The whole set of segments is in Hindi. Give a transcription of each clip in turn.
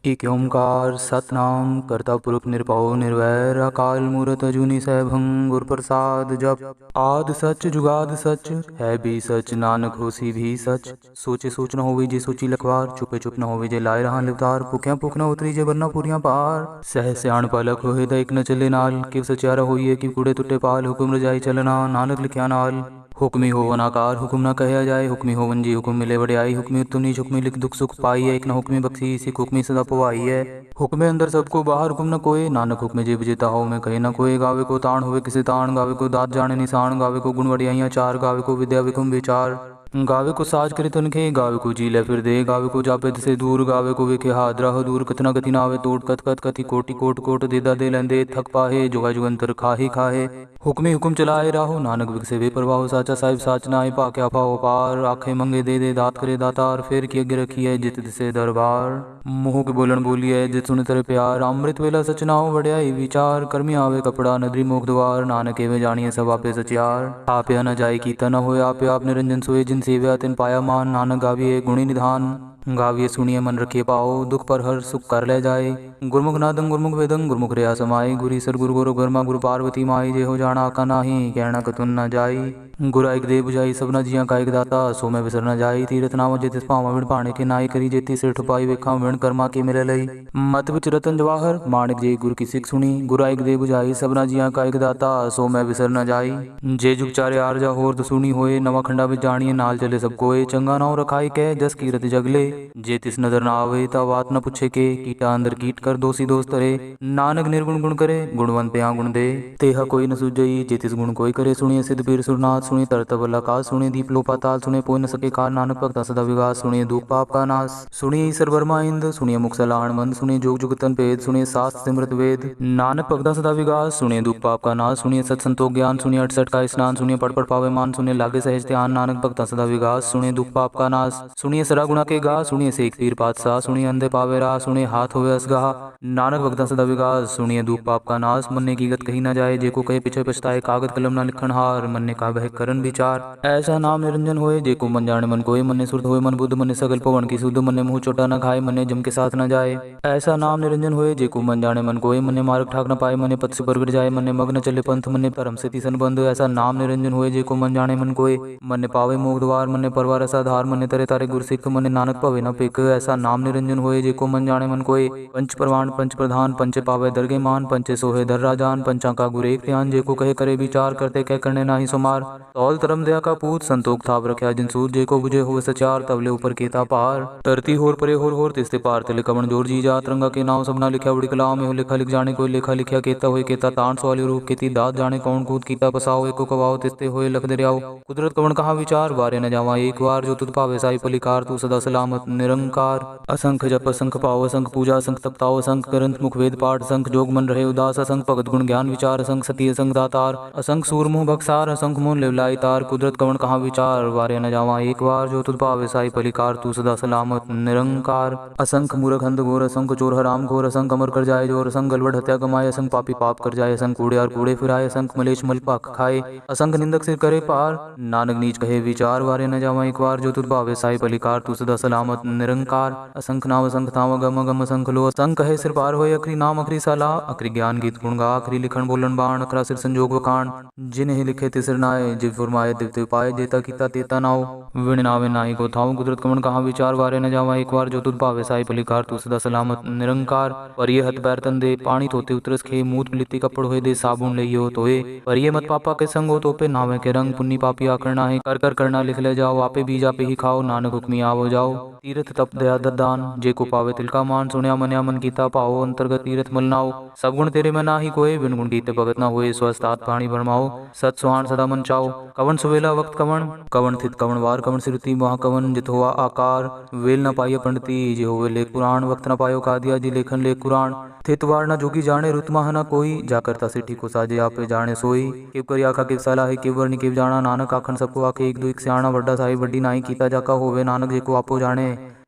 एक ओंकार सतनाम करता पुरख निरभव निर्वैर अकाल मूरत अजूनी सैभं गुर प्रसाद जप। आद सच जुगाद सच है भी सच नानक होसी भी सच। सोचे सोच न होवे जे सोची लखवार चुपे चुप न होवे जे लाए रहा लिवतार। भुख्या भुख न उतरी जे बरना पूरियां पार। सह सियाण पलक होए द एक न चले नाल किव सचारा होइए कि कूड़े टुटे पाल। हुक्म रजाई चलना नानक लिखिया नाल। हुक्मी होवन आकार हुक्म न कहया जाए। हुक्मी होवन जी हुक्म मिले वड्याई। हुक्मी उत्तम नीच हुक्मी लिख दुख सुख पाई है। एक न हुक्मी बख्शी सिख हुक्मी सदा पवाई है। हुक्मे अंदर सबको बाहर हुक्म न कोय नानक हुक्मे जे विजेता हो मैं कहे न कोय। गावे को ताण होवे किसे ताण गावे को दात जाने निशान। गावे को गुण वड्याइयां चार गावे को विद्या विकुम विचार। गावे को साज करे तनखे गावे को जी ले फिर दे। गावे को जापे से दूर गावे को वेखे हादरा हो दूर। कतना गति नावे तोड़ कत कत कति कोटि कोट कोट देदा दे लेंदे थक पाहे जुगा जुगंतर खाही खाहे। हुक्मी हुक्म चलाए राहो नानक बिगसे वे प्रभाव। साचा साहिब साच नाय पाके अफाओ पार। आखे मंगे दे दे दात करे दातार। फेर की अगे रखी है जित दिसे दरबार। मुँह के बोलन बोली है जित सुन तेरे प्यार। अमृत वेला सच नाओ वड्याई विचार। कर्मी आवे कपड़ा नदरी मोख द्वार। नानक एवे जानिए सब आपे सचियार। आपे न जाय कीता न होए आपे आप निरंजन सोए। जिन सेव्या तिन पाया मान नानक गाविए गुणी निधान। गाविए सुनिए मन रखिए पाओ दुख पर हर सुख कर ले जाए। गुरमुख नादं गुरमुख वेदं गुरमुख रिया समाई। गुरी सर गुरु गुरु गुरमा गुरु पार्वती माई। जे हो जाना आका नाही कहना कतुन न जाई। गुरा एक दे बुझाई सबना जिया का एक दाता। सो मैं विसर न जाई तीरथ नाम जेतिस पावा विण पाणे के नाई। करी जेती सिर ठुपाई वेखा विण कर्मा के मिले लई। मत विच रतन जवाहर माणिक जे गुरु की सिख सुनी। गुरा एक दे बुझाई सबना जिया का एक दाता। सो मैं विसर न जाई। जे जुग चारे आरजा होर सुनी होए। नवा खंडा विच जानिए नाल चले सब कोय। चंगा नाव रखाई के जस कीरत जगले। जे तिस नदर न आवे ता बात न पूछे के। कीटा अंदर कीट कर दोषी दोष तरे। नानक निर्गुण गुण करे गुणवंत पे गुण दे। तेहा कोई न सुझई जे तिस गुण कोई करे। सुनिए सिद्ध पीर सुरनाथ सुनिए तरत बल आकाश। सुनिए दीप लो पाताल सुनिए पोय न सके कार। नानक भगता सदा विगास सुनिए दुख पाप का नाश। सुनिए ईसर वर्मा इंद सुनिए मुख सलाहण मंद। सुनिए जोग जुगतन भेद सुनिए शास्त्र सिमृत वेद। नानक भगता सदा विगास सुनिए दुख पाप का नाश। सुनिए सत संतोख ज्ञान सुनिए 68 का स्नान। सुनिए पढ़ पढ़ पावे मान सुनिए लागे सहज ध्यान। नानक भगता सदा विगास सुनिए दुख पाप का नाश। सुनिए सरा गुणा के गा सुनिए सेख पीर पातशाह। सुनिए अंधे पावे राह सुनिए हाथ होवे असगाह। नानक भगता सदा विगास सुनिए दुख पाप का नाश। मन्ने की गत कही न जाए जे को कहे पीछे पछताए। कागद कलम न लिखण हार मन्ने का बह करन विचार। ऐसा नाम निरंजन होए जे को मन जाने मन कोय। मन्ने सुरत होए मन बुद्ध मन्ने सगल पवन की सुध। मन्ने मुँह चोटा न खाए मन्ने जम के साथ न जाए। ऐसा नाम निरंजन होए जे को मन जाने मन कोय। मन्ने मार्ग ठाक न पाए मन्ने पथ से परगट जाए। मन्ने मग्न चले पंथ मन्ने परम से तीसन बंध। ऐसा नाम निरंजन होए जे को मन जाने मन कोय। मन्ने पावे मोक्ष द्वार मन्ने परवार ऐसा धार। मन्ने तरे तारे गुर सिख मन्ने नानक पवे न पिक। ऐसा नाम निरंजन होए जे को मन जाने मन कोय। पंच प्रवाण पंच प्रधान पंचे पावे दरगे मान। पंचे सोहे दर राजान पंचा का गुर एक ध्यान। जे को कहे करे विचार करते कह करने नाही सुमार। तौल धर्म दया का पूत संतोख थाप रख्या जिन सूत। जे को बुझे हो सचार तबले ऊपर केता पार। तरती होर परे होर तिस्ते पार तिले कवन जोर जी जात। रंगा के नाम सबना लिखा उड़ी कलाम। हो लिखा लिख जाने कोई लेखा लिखया केता होए केता। ताण सवाली रूप केती दात जाने कौन कूद कीता पसाओ। एको कवाओ तिस्ते होए लख दरियाओ। कुदरत कवन कहा विचार वारे न जावा एक बार। जो तुद पावे साई पलिकार तू सदा सलामत निरंकार। असंख जप असंख पाओ असंख पूजा असंख तपताओ। असंख ग्रंथ मुख वेद पाठ असंख जोग मन रहे उदास। असंख भगत गुण ज्ञान विचार असंख सती असंख दातार। असंख सूर मुँह बक्सार असंख मोन लेवलाई तार। कुदरत कवन कहा विचार वारे न जावा एक बार। जो तुद पावे साई पलिकार तू सदा सलामत निरंकार। असंख मूर्ख अंध घोर असंख चोर हराम घोर। असंख अमर कर जाए जोर असंख गलवड हत्या कमाए। असंख पापी पाप कर जाए असंख कूड़े और कूड़े फिराए। असंख मलेश मल पाक खाए असंख निंदक सिर करे पार। नानक नीच कहे विचार वारे न जावा एक बार। जो तुद पावे साई पलिकार तू सदा सलामत निरंकार। असंख नाम असंख थाव गम गम असंख लो। असंख कहे सिर पार होए अखरी नाम अखरी साला। अखरी ज्ञान गीत गुण गा अखरी लिखण बोलन बाण। अखरा सिर संजोग वखाण जिन्हें लिखे तिसर नाय। जिव फुरमाए दिव तिव पाए जेता कीता तेता नाव। विण नावे नाही को थाव कुदरत कवन कहा विचार वारे न जावा एक बार। जो तुद पावे साई पलिकार तू सदा सलामत निरंकार। पर ये हथ पैर तन दे पानी धोते उतरस खे। मूत मिलिति कपड़ होए दे साबुन लइयो धोए। पर ये मत पापा के संग हो तोपे नावे के रंग। पुन्नी पापी आकरना है कर कर करना लिख ले जाओ। आपे बीज आपे ही खाओ नानक हुक्मी आवो जाओ। तीर्थ तप दया ददान जे को पावे तिलका मान। सुनया मन्या मन कीता पाओ अंतर्गत तीर्थ मलनाओ। सब गुण तेरे में नाही कोय बिन गुण कीते भगत ना होए। स्वस्थ आत पाणी भरमाओ सत सुहान सदा मन चाओ। कवन सुवेला वक्त कवन कवन थित कवन वार। कवन सिरुति वहाँ कवन जित हुआ आकार। वेल न पाइय पंडिती जे होवे लेख पुराण। वक्त न पायो कादिया जी लेखन लेख कुरान। थित वार न जोगी जाने रुत मह न कोई। जा करता सिठी को साजे आपे जाने सोई। किव करी आखा किव सलाह है किव वर्णि किव जाना। नानक आखन सबको आखे एक दो एक सियाणा। वड्डा साहिब वड्डी नाई कीता जाका होवे नानक जे को आपो जाने।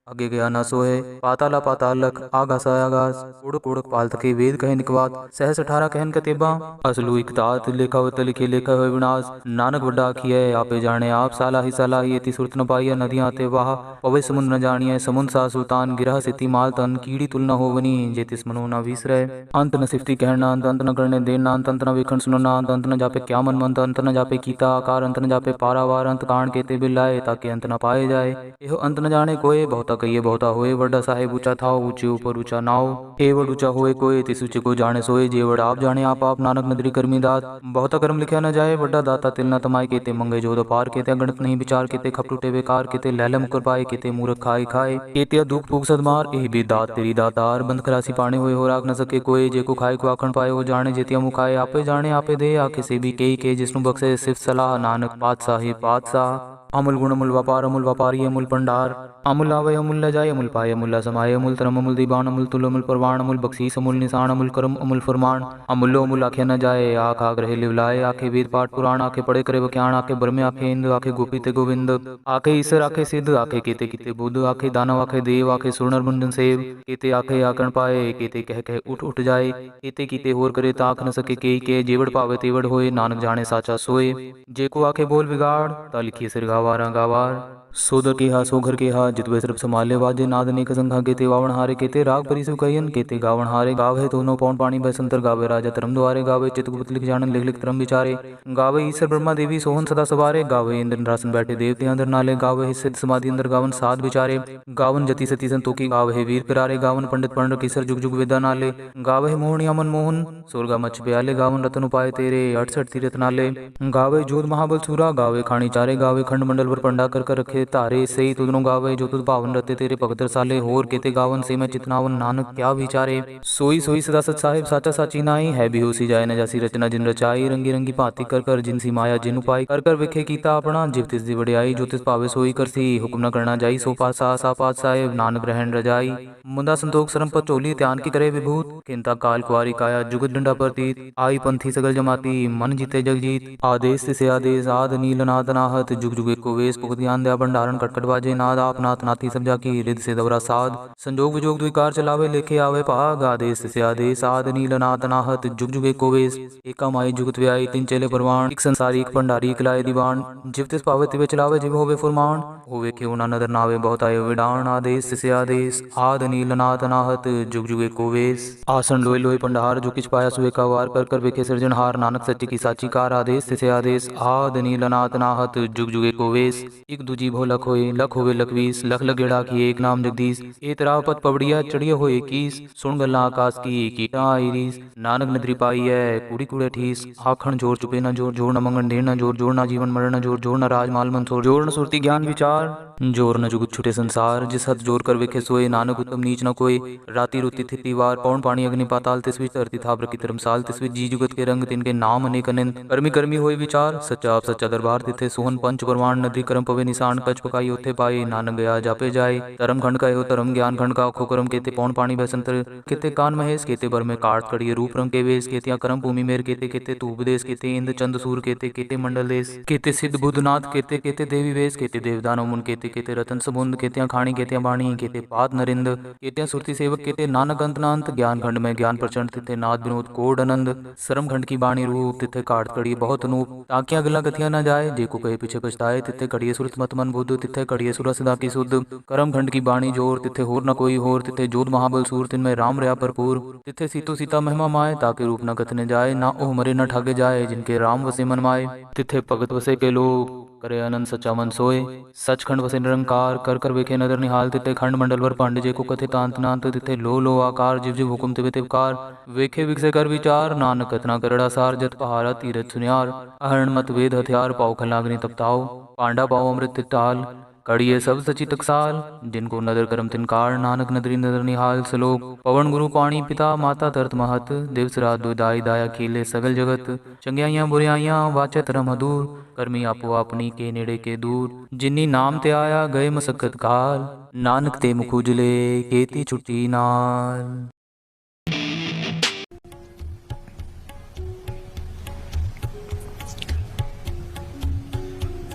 अगे गया न सोए, पाताला पाताल लख, आगास आगास, उड़क उड़क पाल थके, वेद कहे निकवात, सहस 18 कहन कतेबा, असलू इकतात, लेखा वत लिखे लेखा हुए विनाश, नानक वड्डा आखिए आपे जाने आप, साला ही इति सुरत न पाइया, नदियां आते वाह, पवे समुद्र न जानिए, समुद्र सा सुल्तान, गिरह सिति माल तन, कीड़ी तुल न होवनी, जेतिस मनो न विसरे, अंत न सिफती कहना, अंत न करने देना, अंत न वेखन सुनना, अंत न जापे क्या मन मंत, अंत न जापे कीता आकार, अंत न जापे पारावार, अंत कांड केते बिलाए, ताकि अंत न पाए जाए, एहो अंत न जाने कोई, बहुता कहिए बहुता होए, वड्डा साहेब ऊंचा था, ऊंचे ऊपर ऊंचा नाव, एवड ऊंचा होए कोई, तिस ऊंचे को जाने सोए, जेवड आप जाने आप नानक नदरी कर्मी दात, बहुता कर्म लिखा न जाए, वड्डा दाता तिल न तमाय, केते मंगे जोध पार, केते गणत नहीं विचार, केते खपटूटे बेकार, केते लैले मुकर पाए, केते मूर्ख खाए खाए, केते दुख भूख सदमार, एह भी दात तेरी दातार, बंद खरासी पाने हुए हो राख न सके कोई, जेको खाए को आखण पाए हो जाने, जेतिया मुँह खाए आपे जाने आपे दे, आखे से भी के जिसनु बख्शे सिर्फ सलाह, नानक पातशाह अमुल गुण अमुल व्यापारी अमुल पंडार, अमुल आवे अमुल ल जाए, अमुल पाए अमुल ल समाये, अमुल तरम अमुल दीवान, अमुल तुल अमुल परवान, अमुल बख्शीस अमुल निशान, अमुल करम अमुल फरमान, अमुल्लो अमुल आखे न जाए, आख आग रहे लिवलाए, आखे वेद पाठ पुराण, आखे पढ़े करे बख्याण, आखे ब्रह्मे आखे इंद्र, आखे गोपी ते गोविंद, आखे ईश्वर आखे सिद्ध, आखे केते किते बुद्ध, आखे दानव आखे देव, आखे सुरनर मुंडन सेव, केते आखे आकण पाए, केते कह कह उठ जाए, केते कीते होर करे ताक न सके के जेवड़ पावे तेवड़ होए, नानक जाने साचा सोए, जेको आखे बोल बिगाड़, ता लिखिए सिर गावारा गावार, सोदर के हा सोघर के हा, जितवे सर्प संभाले वाजे, नाद नेक संघा, केते वावण हारे, केते राग परिसु कहियन, केते गावण हारे, गावे तो नो पौन पानी बसंतर, गावे राजा धर्म द्वारे, गावे चितगुप्त लिख जानन लिख लिख धर्म विचारे, गावे ईश्वर ब्रह्मा देवी सोहन सदा सवारे, गावे इंद्र रासन बैठे देवते अंदर नाले, गावे ही सिद्ध समाधि अंदर, गावन साध विचारे, गावन जति सती संतोखी, गावे वीर पिरारे, गावन पंडित पंड किसर जुग जुग विद्या नाले, गावे मोहन या मनमोहन सोरगा मच प्याले, गावन रतन उपाय तेरे 68 तीरथ नाले, गावे जोध महाबल सूरा, गावे खानी चारे, गावे खंड मंडल पर पंडा कर रखे तारे, सही तुदनो गावे जो तुद पावन रते तेरे भगत साले, होर केते गावन से मैं चितनावन, नानक क्या विचारे, सोई सोई सदा सच साहिब साचा साची नाई, है भी होसी जाए न जासी रचना जिन रचाई, रंगी रंगी भांति कर जिनसी माया जिन उपाय, कर विखे कीता अपना, जिव तिस दी वड़ियाई, जो तिस पावे सोई करसी, हुक्म न करना जाई, सो पासा सा पात साहेब, नानक रहन रजाई, मुंदा संतोख सरम पर चोली, त्यान की करे विभूत, किंता काल कुआरी काया, जुगत डंडा प्रतीत, आई पंथी सगल जमाती, मन जीते जग जीत, आदेश से आदेश, आद नील नाद नाहत, जुग जुग एको वेश, पुख ध्यान दया भंडारण, कटकट बाजे नाद, आप नाथ नाती सब जाकी, रिद से दवरा साध, संजोग विजोग द्विकार चलावे, लेखे आवे पाग, आदेश से आदेश, आद नील नाद नाहत, जुग जुग एको वेश, एका माई जुगत व्याई, तीन चेले परवान, एक संसारी एक भंडारी एक लाए दीवान, जिव तिस पावे तिवे चलावे, जिव होवे फुरमान, होवे क्यों ना नदर नावे, बहुत आये विडान, आदेश से आदेश, आद नील नाद नाहत, जुग जुग एको वेश, आसन लोय लोय पंडार, जो किछ पाया सुए का वार, कर वेखे सृजनहार, नानक सच्ची की साची कार, आदेश से आदेश, आद नील नाद नाहत, जुग जुग एको वेश, एक दूजी भो लख होए, लख होवे लखवीस, लख लगेड़ा की एक नाम जगदीश, ए तराव पत पवड़िया चढ़िया हो इक्कीस, सुन गल्ला आकाश की कीटा आईरीस, नानक नदरी पाई है कूड़ी कूड़े ठीस, आखण जोर चुपे न जोर, जोर न मंगन ढेर न जोर, जोर न जीवन मरण न जोर, जोर न राज माल मंसोर, जोर न सुरती ज्ञान विचार, जोर न जुगत छुटे संसार, जिस हद जोर कर वेखे सोए, नानक उत्तम नीच न कोई, राति रुति थिति वार, पौन पानी अग्नि पाताल, तिसवी धरती थाप रखी धर्मसाल, तिसवी जी जुगत के रंग, तिनके नाम अनेक अनंत, कर्मी कर्मी होए विचार, सच्चा आप सच्चा दरबार, तिथे सोहन पंच परवान, नदी करम पवे निशान, कच पकाई होते पाए, नानक गया जापे जाए, धर्म खंड का हो धर्म ज्ञान खंड का खोकरम, केते पौन पानी बसंतर, केते कान महेश, केते बर में काट कड़िए रूप रंग के वेश, केतिया करम भूमि मेर, केते केते तू उपदेश, केते इंद्र चंद सूर, केते केते मंडल देश, केते सिद्ध बुद्धनाथ, केते केते देवी वेश, केते देवदानव मुन, केते केते रतन समुंद, केतिया खाणी केतिया बाणी, केते पाद नरिंद, केतिया सुरती सेवक, केते नानक अंत नांत, ज्ञान खंड में ज्ञान प्रचंड, तिथे नाद विनोद कोड आनंद, सरम खंड की बाणी रूप, तिथे काट कड़िए बहुत अनूप, ताकिया गला गथिया न जाए, जेको कहे पीछे पछताए, तिथे कड़िए सुरत मत मन बुद्ध, तिथे कड़िए सुर सदा की शुद्ध, करम खंड की बाणी जोर, तिथे होर न कोई होर, तिथे जोध महाबल सूर, तिनमें राम रया भरपूर, तिथे सीतो सीता महिमा माए, ताके रूप न कथने जाए, ना ओह मरे न ठागे जाए, जिनके राम वसे मन माए, तिथे भगत वसे के लोग, करे अनंत सच्चा मन सोए, सचखंड वसे निरंकार, कर वेखे नदर निहाल, तिथे खंड मंडल वर पांडे जे को कथे तांत नांत, तिथे लो आकार, जिव जिव हुकुम तिवे तिवकार, वेखे विकसे कर विचार, नानक कतना करड़ा सार, जत पहारा तीरथ सुनियार, अहरण मत वेद हथियार, पाओ खलाग्नि तपताओ, पांडा पाओ अमृत टाल, कड़िए सब सची टकसाल, जिनको नदर करम तिनकार, नानक नदरी नदर निहाल, सलोक पवन गुरु पाणी पिता माता तरत महत, दिवस रात दुदाई दाया कीले सगल जगत, चंगियाइयां बुरियाइयां वाचे तरम अधूर, कर्मी आपो अपनी के नेड़े के दूर, जिन्नी नाम ते आया गए मसक्कत काल, नानक ते मुख उजले केती छुट्टी नाल।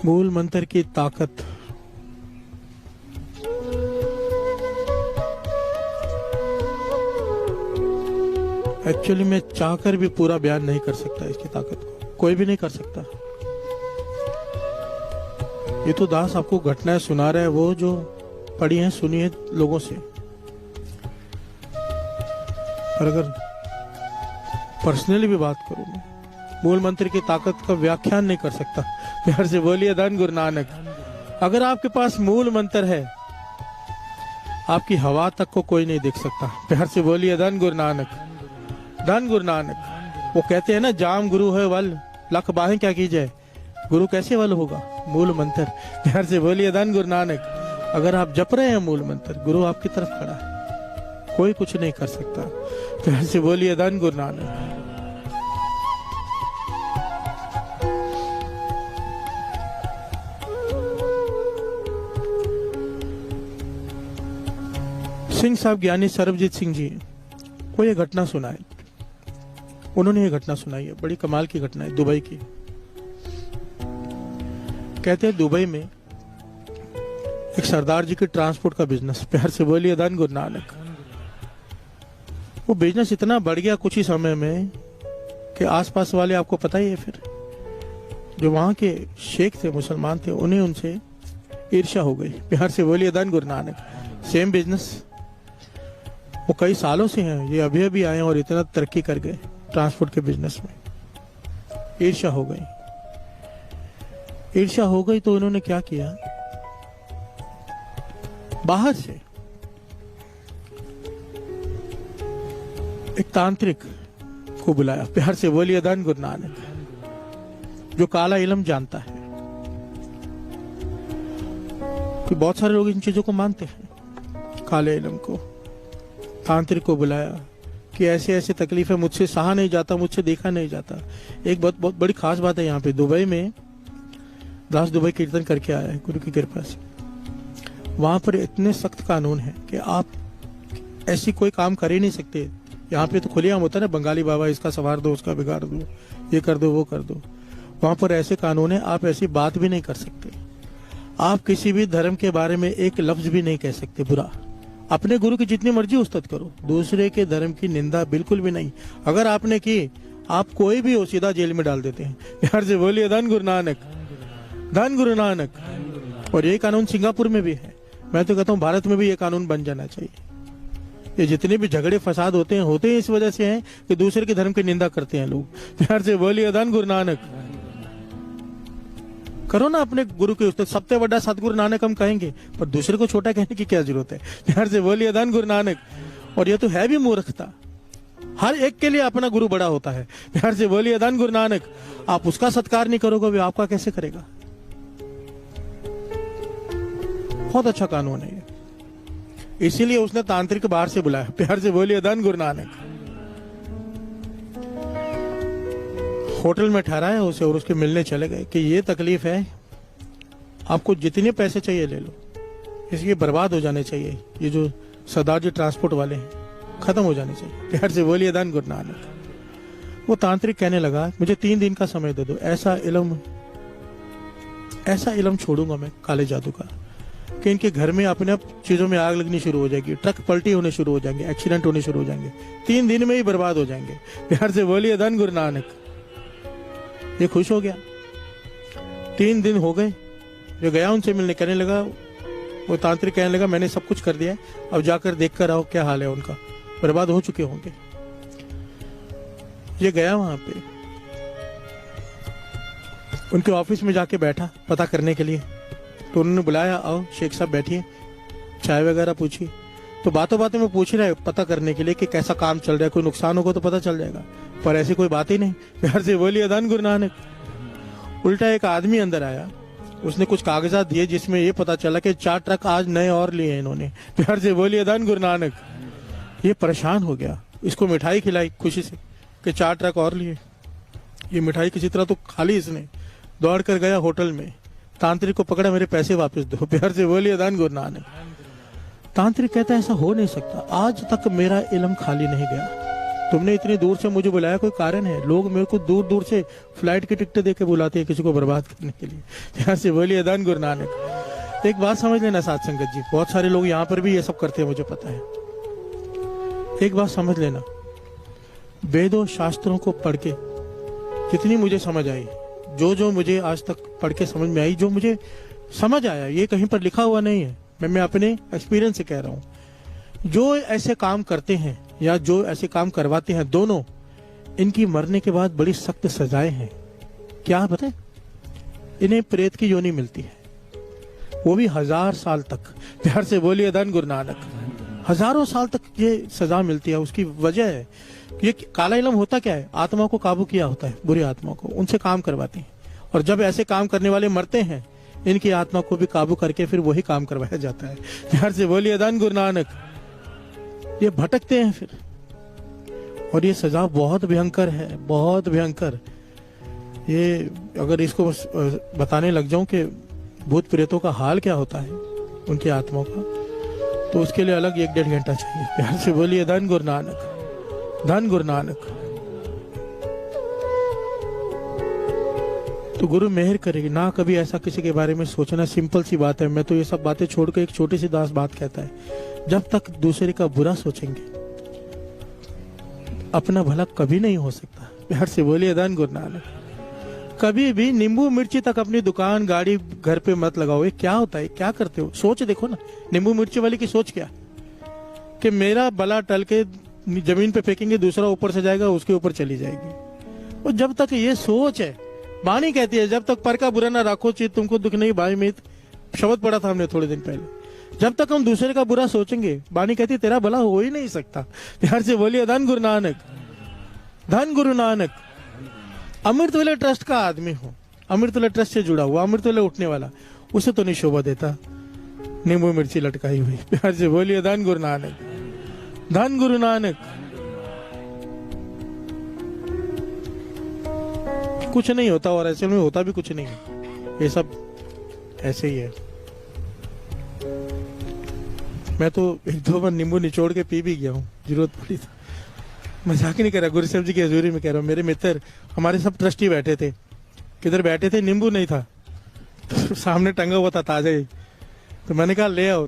मूल मंत्र की ताकत। एक्चुअली मैं चाहकर भी पूरा बयान नहीं कर सकता इसकी ताकत को, कोई भी नहीं कर सकता। ये तो दास आपको घटनाएं सुना रहा है, वो जो पढ़ी हैं सुनी है लोगों से। और अगर पर्सनली भी बात करूं, मैं मूल मंत्र की ताकत का व्याख्यान नहीं कर सकता। प्यार से बोलिए धन गुरु नानक। अगर आपके पास मूल मंत्र है, आपकी हवा तक को कोई नहीं देख सकता। प्यार से बोलिए धन गुरु नानक, धन गुरु नानक। वो कहते हैं ना, जाम गुरु है वल लख बाहें क्या की जाए। गुरु कैसे वल होगा? मूल मंत्र। प्यार से बोलिए धन गुरु नानक। अगर आप जप रहे हैं मूल मंत्र, गुरु आपकी तरफ खड़ा है, कोई कुछ नहीं कर सकता। प्यार से बोलिए धन गुरु नानक। सिंह साहब ज्ञानी सरबजीत सिंह जी को यह घटना सुनाई, उन्होंने ये घटना सुनाई है, बड़ी कमाल की घटना है दुबई की। कहते हैं दुबई में एक सरदार जी की ट्रांसपोर्ट का बिजनेस। प्यार से बोलिए धन गुरु नानक। वो बिजनेस इतना बढ़ गया कुछ ही समय में कि आसपास वाले, आपको पता ही है, फिर जो वहां के शेख थे, मुसलमान थे, उन्हें उनसे ईर्ष्या हो गई। प्यार से बोलिए धन गुरु नानक। सेम बिजनेस, वो कई सालों से हैं, ये अभी अभी आए और इतना तरक्की कर गए ट्रांसपोर्ट के बिजनेस में। ईर्ष्या हो गई, ईर्ष्या हो गई तो उन्होंने क्या किया, बाहर से एक तांत्रिक को बुलाया। प्यार से बोलिए धन गुरु नानक, जो काला इल्म जानता है। कि बहुत सारे लोग इन चीजों को मानते हैं, काले इल्म को। तांत्रिक को बुलाया कि ऐसे ऐसे तकलीफ है, मुझसे सहा नहीं जाता, मुझसे देखा नहीं जाता। एक बहुत बड़ी खास बात है यहाँ पे, दुबई में दास दुबई कीर्तन करके आया है गुरु की कृपा से। वहां पर इतने सख्त कानून है कि आप ऐसी कोई काम कर ही नहीं सकते। यहाँ पे तो खुलेआम होता है ना, बंगाली बाबा इसका संवार दो, उसका बिगाड़ दो, ये कर दो, वो कर दो। वहां पर ऐसे कानून है, आप ऐसी बात भी नहीं कर सकते। आप किसी भी धर्म के बारे में एक लफ्ज भी नहीं कह सकते बुरा। अपने गुरु की जितनी मर्जी उस्तत करो, दूसरे के धर्म की निंदा बिल्कुल भी नहीं। अगर आपने की, आप कोई भी हो सीधा जेल में डाल देते हैं। प्यार से बोलिए धन गुरु नानक, धन गुरु नानक। और ये कानून सिंगापुर में भी है। मैं तो कहता हूँ भारत में भी ये कानून बन जाना चाहिए। ये जितने भी झगड़े फसाद होते हैं इस वजह से हैं कि दूसरे के धर्म की निंदा करते हैं लोग। प्यार से बोलिए धन गुरु नानक। करो ना अपने गुरु के उस्ताद, सबसे बड़ा सतगुरु नानक हम कहेंगे, पर दूसरे को छोटा कहने की क्या जरूरत है। प्यार से बोलिए धन गुरु नानक। और ये तो है भी मूर्खता, हर एक के लिए अपना गुरु बड़ा होता है। प्यार से बोलिए धन गुरु नानक। आप उसका सत्कार नहीं करोगे, वो आपका कैसे करेगा। बहुत अच्छा कानून है ये, इसीलिए उसने तांत्रिक बाहर से बुलाया। प्यार से बोलिए धन गुरु नानक। होटल में ठहराया उसे और उसके मिलने चले गए कि ये तकलीफ है, आपको जितने पैसे चाहिए ले लो, इसलिए बर्बाद हो जाने चाहिए। ये जो सरदार जी ट्रांसपोर्ट वाले हैं, खत्म हो जाने चाहिए। प्यार से बोलिए धन गुरु नानक। वो तांत्रिक कहने लगा, मुझे 3 दिन का समय दे दो, ऐसा इल्म छोड़ूंगा मैं काले जादू का कि इनके घर में अपने आप चीजों में आग लगनी शुरू हो जाएगी, ट्रक पलटी होने शुरू हो जाएंगे, एक्सीडेंट होने शुरू हो जाएंगे, 3 दिन में ही बर्बाद हो जाएंगे। प्यार से बोलिए धन गुरु नानक। ये खुश हो गया। 3 दिन हो गए, जो गया उनसे मिलने, कहने लगा, वो तांत्रिक कहने लगा, मैंने सब कुछ कर दिया है, अब जाकर देख कर आओ क्या हाल है उनका, बर्बाद हो चुके होंगे। ये गया वहां पे, उनके ऑफिस में जाके बैठा पता करने के लिए। तो उन्होंने बुलाया, आओ शेख साहब बैठिए, चाय वगैरह पूछी। तो बातों बातों में पूछ रहे पता करने के लिए कि कैसा काम चल रहा है, कोई नुकसान होगा तो पता चल जाएगा, पर ऐसी कोई बात ही नहीं। प्यार से बोलिए धन गुरु नानक। उल्टा एक आदमी अंदर आया, उसने कुछ कागजात दिए जिसमें ये पता चला कि 4 ट्रक आज नए और लिए हैं इन्होंने। प्यार से बोलिए धन गुरु नानक। ये परेशान हो गया, इसको मिठाई खिलाई खुशी से कि 4 ट्रक और लिए। ये मिठाई किसी तरह तो खाली इसने, दौड़ कर गया होटल में, तांत्रिक को पकड़ा, मेरे पैसे वापस दो। प्यार से बोलिए धन गुरु नानक। तांत्रिक कहता है, ऐसा हो नहीं सकता, आज तक मेरा इल्म खाली नहीं गया। तुमने इतनी दूर से मुझे बुलाया, कोई कारण है। लोग मेरे को दूर दूर से फ्लाइट की टिकट देके बुलाते हैं किसी को बर्बाद करने के लिए। प्यार से बोलिए धन गुरु नानक। एक बात समझ लेना साध संगत जी, बहुत सारे लोग यहाँ पर भी ये सब करते हैं, मुझे पता है। एक बात समझ लेना, वेदों शास्त्रों को पढ़ के जितनी मुझे समझ आई, जो मुझे आज तक पढ़ के समझ में आई, जो मुझे समझ आया, ये कहीं पर लिखा हुआ नहीं है, मैं अपने एक्सपीरियंस से कह रहा हूँ। जो ऐसे काम करते हैं या जो ऐसे काम करवाते हैं, दोनों इनकी मरने के बाद बड़ी सख्त सजाएं हैं। क्या बताएं? इन्हें प्रेत की योनि मिलती है, वो भी 1000 साल तक। प्यार से बोलिए धन गुरु नानक। हजारों साल तक ये सजा मिलती है। उसकी वजह है, ये काला इलम होता क्या है? आत्मा को काबू किया होता है, बुरी आत्मा को, उनसे काम करवाते हैं। और जब ऐसे काम करने वाले मरते हैं, इनकी आत्मा को भी काबू करके फिर वही काम करवाया जाता है। प्यार से बोलिए धन गुरु नानक। ये भटकते हैं फिर, और ये सजा बहुत भयंकर है, बहुत भयंकर। ये अगर इसको बताने लग जाऊं कि भूत प्रेतों का हाल क्या होता है उनकी आत्माओं का, तो उसके लिए अलग 1-1.5 घंटा चाहिए। प्यार से बोलिए धन गुरु नानक, धन गुरु नानक। तो गुरु मेहर करेगी ना, कभी ऐसा किसी के बारे में सोचना। सिंपल सी बात है। मैं तो ये सब बातें छोड़कर एक छोटी सी दास बात कहता है, जब तक दूसरे का बुरा सोचेंगे अपना भला कभी नहीं हो सकता। प्यार से बोलिए धन गुरु नानक। कभी भी नींबू मिर्ची तक अपनी दुकान, गाड़ी, घर पे मत लगाओ। ये क्या होता है? क्या करते हो? सोच देखो ना, नींबू मिर्ची वाली की सोच क्या, कि मेरा भला टल के जमीन पे फेंकेंगे, दूसरा ऊपर से जाएगा, उसके ऊपर चली जाएगी। और जब तक ये सोच है, वाणी कहती है, जब तक पर का बुरा ना राखो चित तुमको दुख नहीं भाई मीत। शब्द पढ़ा था हमने थोड़े दिन पहले। जब तक हम दूसरे का बुरा सोचेंगे, वाणी कहती है तेरा भला हो ही नहीं सकता। प्यार से बोलिए धन गुरु नानक, धन गुरु नानक। अमृतवेले ट्रस्ट का आदमी हो, अमृतवेले ट्रस्ट से जुड़ा हुआ, अमृतवेले उठने वाला, उसे तो नहीं शोभा देता नींबू मिर्ची लटकाई हुई। प्यार से बोलिए धन गुरु नानक, धन गुरु नानक। कुछ नहीं होता, और ऐसे में होता भी कुछ नहीं है। ये सब ऐसे ही है। मैं तो 1-2 बार नींबू निचोड़ के पी भी गया हूँ, जरूरत पड़ी तो। मजाक नहीं कर रहा, गुरु साहब जी की हजूरी में कह रहा हूँ। मेरे मित्र, हमारे सब ट्रस्टी बैठे थे, किधर बैठे थे, नींबू नहीं था तो सामने टंगा हुआ था ताजा ही, तो मैंने कहा ले आओ।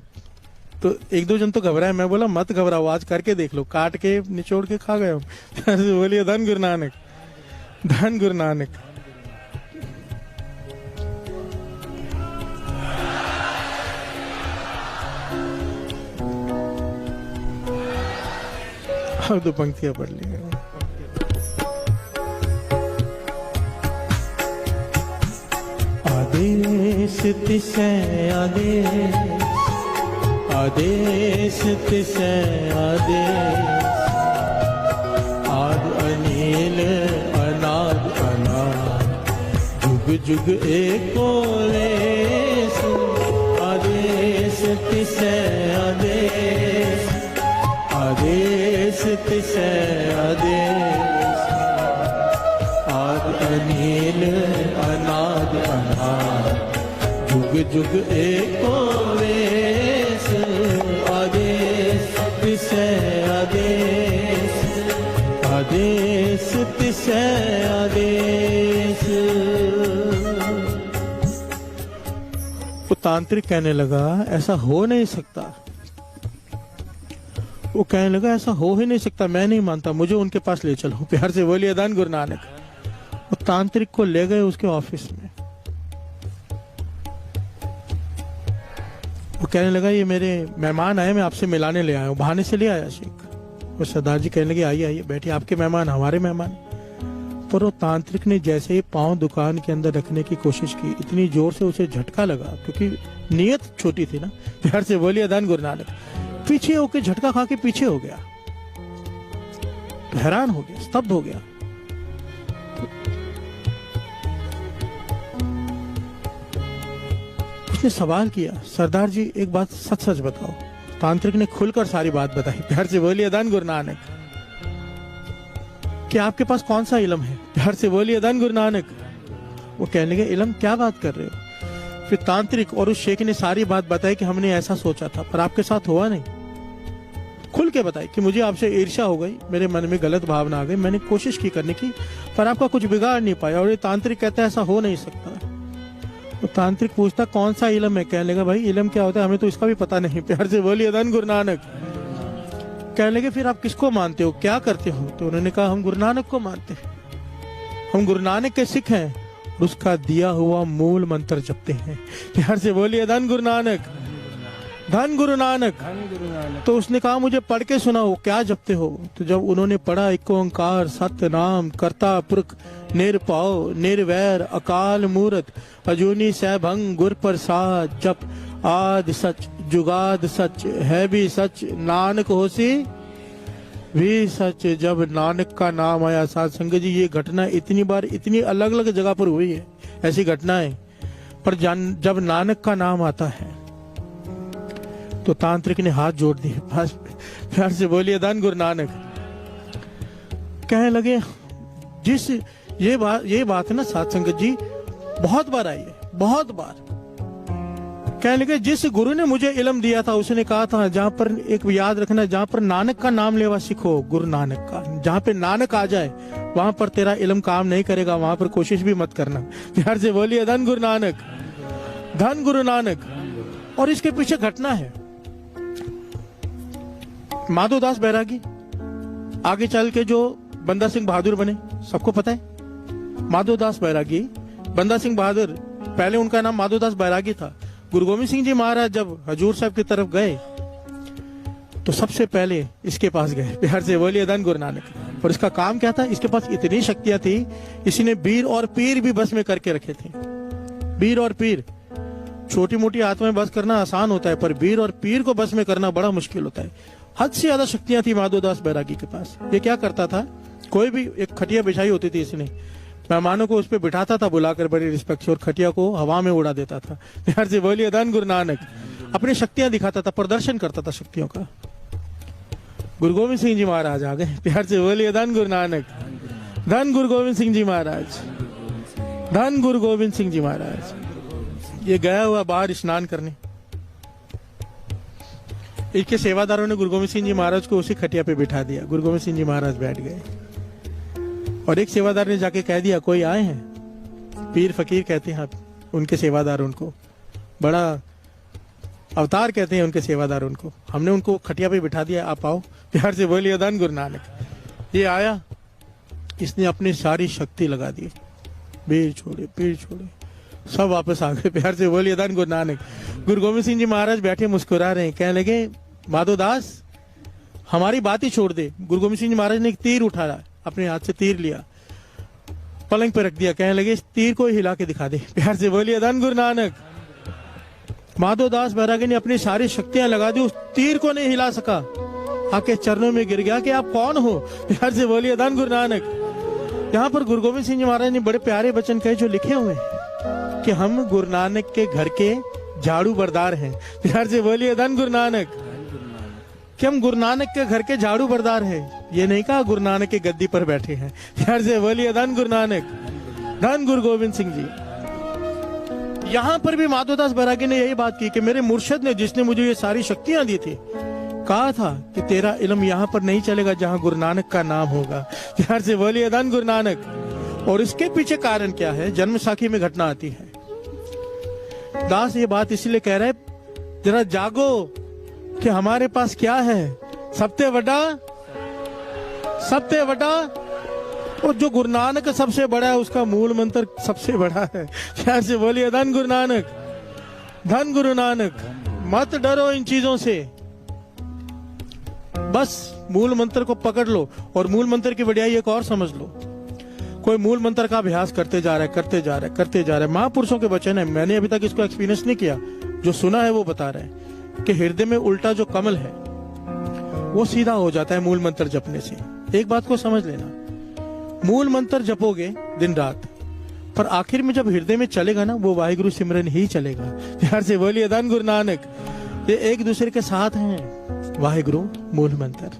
तो 1-2 जन तो घबराए, मैं बोला मत घबराओ, आज करके देख लो। काट के निचोड़ के खा गया हूँ। बोलिए धन गुरु नानक, धन गुरु नानक। अब 2 पंक्तियां पढ़ ली। आदेश तिसै आदेश, आदेश तिसै आदेश। आद अनिल अनाद अनाद, जुग जुग एको लेस। आदेश तिसै आदेश, आदेश तिसै आदेश। आद अनिल अनाद अनाद, जुग जुग एको वेस। आदेश तिसै आदेश, आदेश तिसै आदेश। वो तांत्रिक कहने लगा ऐसा हो नहीं सकता। वो कहने लगा ऐसा हो ही नहीं सकता, मैं नहीं मानता, मुझे उनके पास ले चलो। प्यार से बोलिए धन गुरु नानक। वो तांत्रिक को ले गए उसके ऑफिस में। वो कहने लगा ये मेरे मेहमान आए, मैं आपसे मिलाने ले आया हूँ। बहाने से ले आया शेख। वो सरदार जी कहने लगे आइए आइए बैठिए, आपके मेहमान हमारे मेहमान। पर वो तांत्रिक ने जैसे ही पांव दुकान के अंदर रखने की कोशिश की, इतनी जोर से उसे झटका लगा, क्योंकि नीयत छोटी थी ना। प्यार से बोलिए धन गुरु नानक। पीछे होके झटका खा के पीछे हो गया, तो हैरान हो गया, स्तब्ध हो गया। उसने सवाल किया, सरदार जी एक बात सच सच बताओ। तांत्रिक ने खुलकर सारी बात बताई। प्यार से बोलिए धन गुरु नानक। कि आपके पास कौन सा इलम है? प्यार से बोलिए धन गुरु नानक। वो कहने लगे इलम क्या बात कर रहे हो? फिर तांत्रिक और उस शेख ने सारी बात बताई कि हमने ऐसा सोचा था पर आपके साथ हुआ नहीं। खुल के बताई कि मुझे आपसे ईर्ष्या हो गई, मेरे मन में गलत भावना आ गई, मैंने कोशिश की करने की पर आपका कुछ बिगाड़ नहीं पाया। और ये तांत्रिक कहता है ऐसा हो नहीं सकता। तो तांत्रिक पूछता कौन सा इलम है? कहने लगा भाई इलम क्या होता है हमें तो इसका भी पता नहीं। प्यार से बोलिए धन गुरु नानक। कहने लगे फिर आप किसको मानते हो, क्या करते हो? तो उन्होंने कहा हम गुरु नानक को मानते हैं, हम गुरु नानक के सिख हैं, और उसका दिया हुआ मूल मंत्र जपते हैं। प्यार से बोलिए धन गुरु नानक, धन गुरु नानक। तो उसने कहा मुझे पढ़ के सुनाओ, क्या जपते हो? तो जब उन्होंने पढ़ा एक ओंकार सत्य नाम करता पुरख निरभव निर्वैर अकाल मूरत अजूनी सैभंग गुर प्रसाद जप आद सच जुगाद सच है भी सच नानक होसी भी सच। जब नानक का नाम आया, साध संगत जी, ये घटना इतनी बार इतनी अलग अलग जगह पर हुई है ऐसी घटनाएं, पर जब नानक का नाम आता है तो तांत्रिक ने हाथ जोड़ दिए। प्यार से बोलिए धन गुरु नानक। कहने लगे जिस ये बात ना साध संगत जी बहुत बार आई है, बहुत बार। कहने लगे जिस गुरु ने मुझे इल्म दिया था उसने कहा था जहां पर, एक याद रखना, जहां पर नानक का नाम लेवा सीखो, गुरु नानक का, जहां पे नानक आ जाए वहां पर तेरा इल्म काम नहीं करेगा, वहां पर कोशिश भी मत करना। प्यार से बोलिए धन गुरु नानक, धन गुरु नानक। और इसके पीछे घटना है, माधोदास बैरागी आगे चल के जो बंदा सिंह बहादुर बने, सबको पता है। माधोदास बैरागी, बंदा सिंह बहादुर, पहले उनका नाम माधोदास बैरागी था। गुरु गोविंद सिंह जी महाराज जब हजूर साहब की तरफ गए तो सबसे पहले इसके पास गए। प्यार से बोलिए धन गुरु नानक। और इसका काम क्या था? इसके पास इतनी शक्तियां थी, इसने वीर और पीर भी बस में करके रखे थे। वीर और पीर, छोटी मोटी आत्माएं बस करना आसान होता है, पर वीर और पीर को बस में करना बड़ा मुश्किल होता है। हद से ज्यादा शक्तियां थी माधोदास बैरागी के पास। ये क्या करता था, कोई भी एक खटिया बिछाई होती थी, इसने मेहमानों को उस पर बिठाता था बुलाकर बड़ी रिस्पेक्ट से, और खटिया को हवा में उड़ा देता था। प्यार से बोलिए धन गुरु नानक। अपनी शक्तियां दिखाता था, प्रदर्शन करता था शक्तियों का। गुरु गोविंद सिंह जी महाराज आ गए। प्यार से बोलिए धन गुरु नानक, धन गुरु गोविंद सिंह जी महाराज, धन गुरु गोविंद सिंह जी महाराज। ये गया हुआ बाहर स्नान करने, इसके सेवादारों ने गुरु गोविंद सिंह जी महाराज को उसी खटिया पे बिठा दिया। गुरु गोविंद सिंह जी महाराज बैठ गए और एक सेवादार ने जाके कह दिया कोई आए हैं, पीर फकीर कहते हैं उनके सेवादार, उनको बड़ा अवतार कहते हैं उनके सेवादार उनको, हमने उनको खटिया पे बिठा दिया, आप आओ। प्यार से बोलिए धन गुरु नानक। ये आया, इसने अपनी सारी शक्ति लगा दी, पीर छोड़े सब वापस आ गए। प्यार से बोलिए धन गुरु नानक। गुरु गोविंद सिंह जी महाराज बैठे मुस्कुरा रहे हैं, कहने लगे माधोदास हमारी बात ही छोड़ दे। गुरु गोविंद सिंह जी महाराज ने एक तीर उठाया, अपने हाथ से तीर लिया, पलंग पे रख दिया, कहने लगे इस तीर को हिला के दिखा दे। प्यार से बोलिए धन गुरु नानक। माधोदास बैरागी ने अपनी सारी शक्तियां लगा दी, उस तीर को नहीं हिला सका, आके चरणों में गिर गया कि आप कौन हो। प्यार से बोलिए धन गुरु नानक। यहाँ पर गुरु गोविंद सिंह जी महाराज ने बड़े प्यारे वचन कहे जो लिखे हुए हैं कि हम गुरु नानक के घर के झाड़ू बरदार हैं। प्यार से बोलिए धन गुरु नानक। कि हम गुरु नानक के घर के झाड़ू बरदार हैं, ये नहीं कहा गुरु नानक के गद्दी पर बैठे हैं। प्यार से बोलिए धन गुरु नानक, धन गुरु गोविंद सिंह जी। यहां पर भी माधोदास बैरागी ने यही बात की कि मेरे मुर्शद ने, जिसने मुझे ये सारी शक्तियां दी थी, कहा था कि तेरा इल्म यहां पर नहीं चलेगा जहां गुरु नानक का नाम होगा। प्यार से बोलिए धन गुरु नानक। और इसके पीछे कारण क्या है? जन्म साखी में घटना आती है। दास ये बात इसलिए कह रहा है जरा जागो कि हमारे पास क्या है, सबसे बड़ा और जो गुरु नानक सबसे बड़ा है, उसका मूल मंत्र सबसे बड़ा है। प्यार से बोलिए धन गुरु नानक, धन गुरु नानक। मत डरो इन चीजों से, बस मूल मंत्र को पकड़ लो। और मूल मंत्र की बढ़ियाई एक और समझ लो, कोई मूल मंत्र का अभ्यास करते जा रहा है। महापुरुषों के वचन है, मैंने अभी तक इसको एक्सपीरियंस नहीं किया, जो सुना है वो बता रहे हैं कि हृदय में उल्टा जो कमल है वो सीधा हो जाता है मूल मंत्र जपने से। एक बात को समझ लेना, मूल मंत्र जपोगे दिन रात, पर आखिर में जब हृदय में चलेगा ना, वो वाहिगुरु सिमरन ही चलेगा। प्यार से बोलिए धन गुरु नानक। ये एक दूसरे के साथ हैं, वाहिगुरु मूल मंत्र,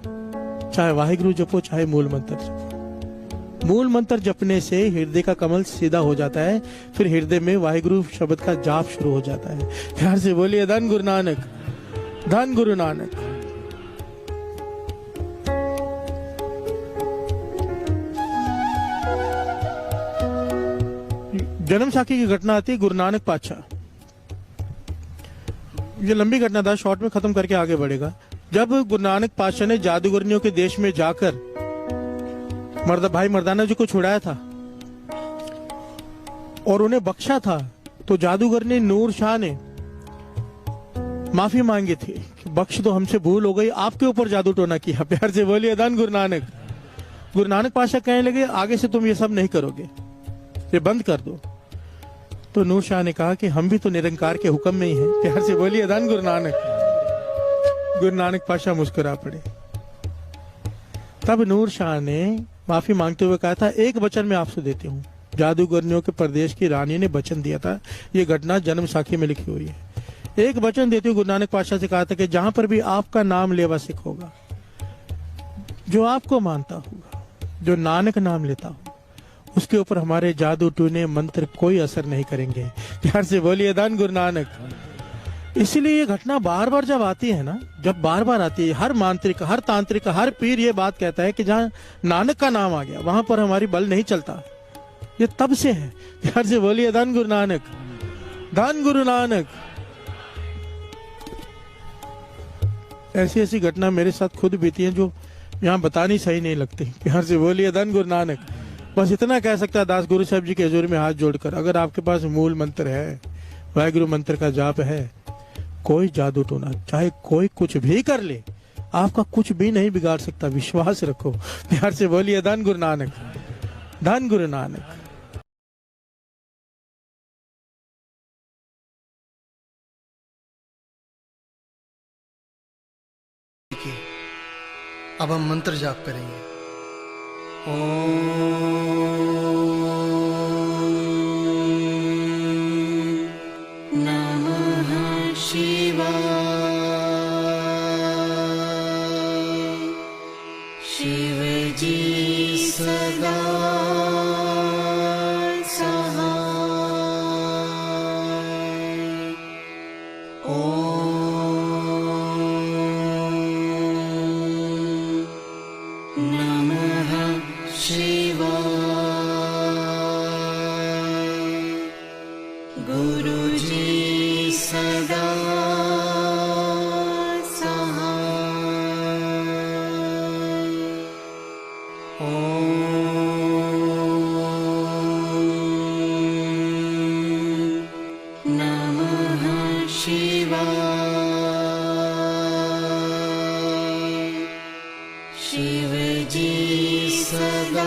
चाहे वाहिगुरु जपो चाहे मूल मंत्र जपो। मूल मंत्र जपने से हृदय का कमल सीधा हो जाता है, फिर हृदय में वाहिगुरु शब्द का जाप शुरू हो जाता है। प्यार से बोलिए धन गुरु नानक, धन गुरु नानक। जन्म साखी की घटना आती है गुरु नानक पातशाह। ये लंबी घटना था, शॉर्ट में खत्म करके आगे बढ़ेगा। जब गुरु नानक पातशाह ने जादूगरनियों के देश में जाकर भाई मर्दाना जी को छुड़ाया था और उन्हें बख्शा था, तो जादूगरनी नूर शाह ने माफी मांगी थी कि बख्श दो, हमसे भूल हो गई, आपके ऊपर जादू टोना किया। प्यार से बोलिए दान गुरु नानक। गुरु नानक पातशाह कहने लगे आगे से तुम ये सब नहीं करोगे, ये बंद कर दो। तो नूर शाह ने कहा कि हम भी तो निरंकार के हुक्म में ही हैं। प्यार से बोलिए दान गुरु नानक। गुरु नानक पातशाह मुस्कुरा पड़े। तब नूर शाह ने माफी मांगते हुए कहा था, एक वचन मैं आपसे देती हूँ। जादूगरनियों के प्रदेश की रानी ने वचन दिया था, ये घटना जन्म साखी में लिखी हुई है। एक वचन देती हूँ, गुरु नानक पातशाह से कहा था कि जहां पर भी आपका नाम लेवा सिख होगा, जो आपको मानता होगा, जो नानक नाम लेता हो, उसके ऊपर हमारे जादू टूने मंत्र कोई असर नहीं करेंगे। प्यार से बोलिए दान गुरु नानक। इसीलिए ये घटना बार बार जब आती है ना, जब बार बार आती है, हर मांत्रिक, हर तांत्रिक, हर पीर ये बात कहता है कि जहां नानक का नाम आ गया वहां पर हमारी बल नहीं चलता। ये तब से है। प्यार से बोलिए दान गुरु नानक। दान गुरु नानक। ऐसी ऐसी घटना मेरे साथ खुद बीती है जो यहाँ बतानी सही नहीं लगती। प्यार से बोलिए दान गुरु नानक। बस इतना कह सकता है दास गुरु साहब जी के हजूर में हाथ जोड़कर, अगर आपके पास मूल मंत्र है, वाहिगुरु मंत्र का जाप है, कोई जादू टोना चाहे कोई कुछ भी कर ले, आपका कुछ भी नहीं बिगाड़ सकता। विश्वास रखो। प्यार से बोलिए दान गुरु नानक। दान गुरु नानक। अब हम मंत्र जाप करेंगे। नमः शिवाय। शिव जी सदा शिव जी सदा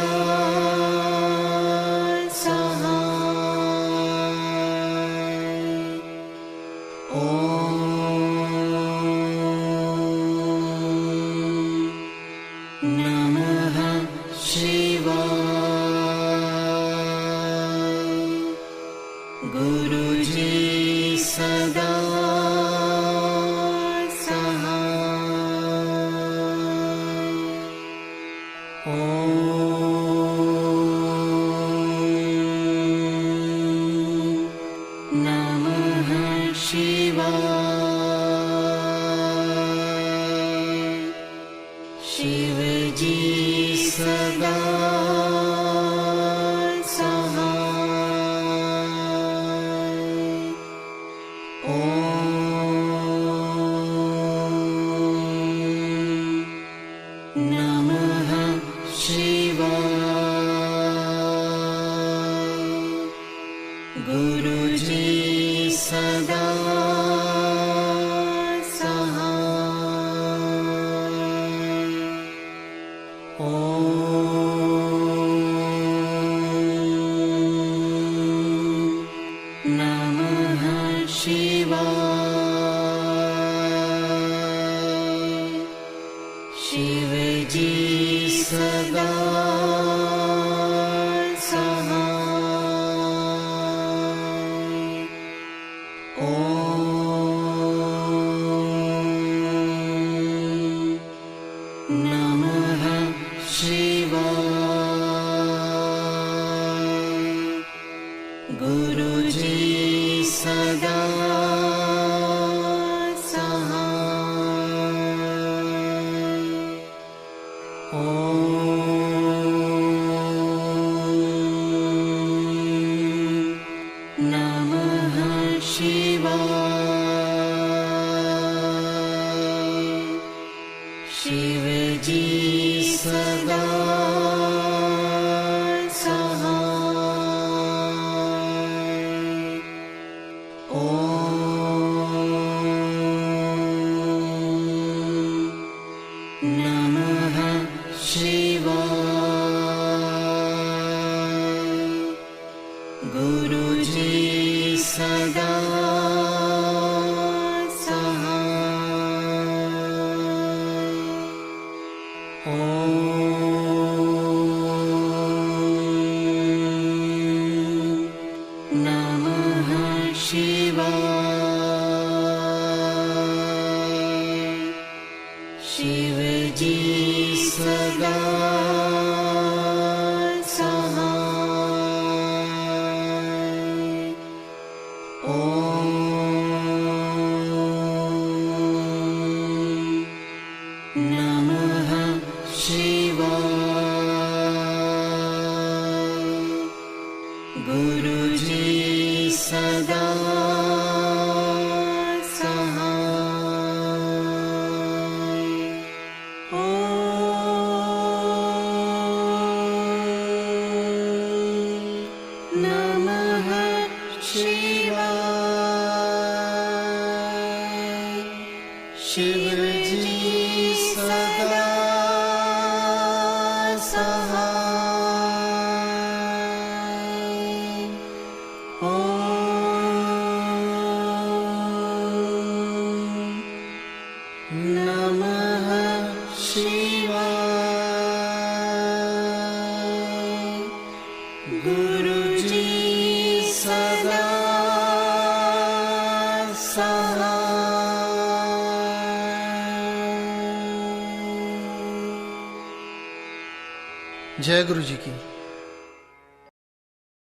नमः शिवाय। शिव जी सदा सहाय। ओम नमः शिवाय। गुरुजी सदा सहाय। ओम नमः शिवाय। शिव जी सदा सहाय। ओम नमः शिवाय। गुरुजी सदा सहाय। जय गुरु जी की।